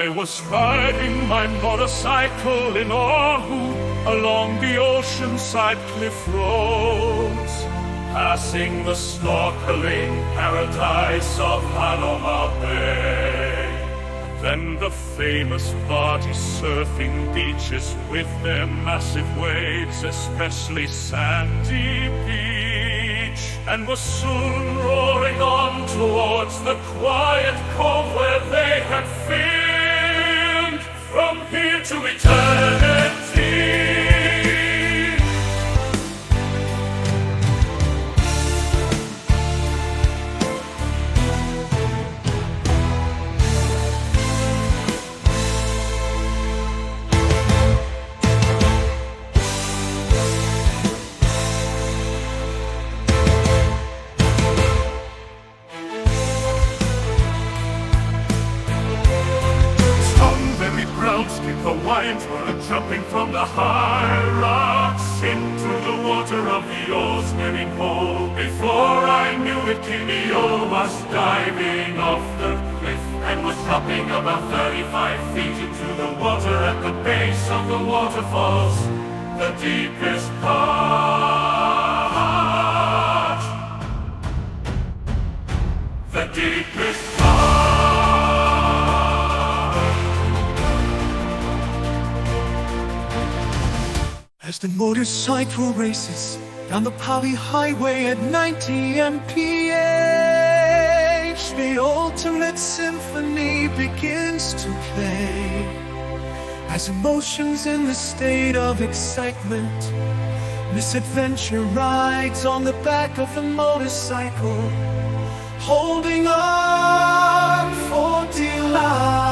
I was riding my motorcycle in Oahu along the oceanside cliff roads, passing the snorkeling paradise of Hanoma Bay. Then the famous body surfing beaches with their massive waves, especially Sandy Beach, and was soon roaring on towards the quiet cove where they had filmed From Here to Eternity. The Hawaiians were jumping from the high rocks into the water of the old swimming pool. Before I knew it, Kineo was diving off the cliff and was dropping about 35 feet into the water at the base of the waterfalls, the deepest part. The deepest part. As the motorcycle races down the Pali Highway at 90 mph, the ultimate symphony begins to play. As emotions in the state of excitement, misadventure rides on the back of the motorcycle, holding on for dear life.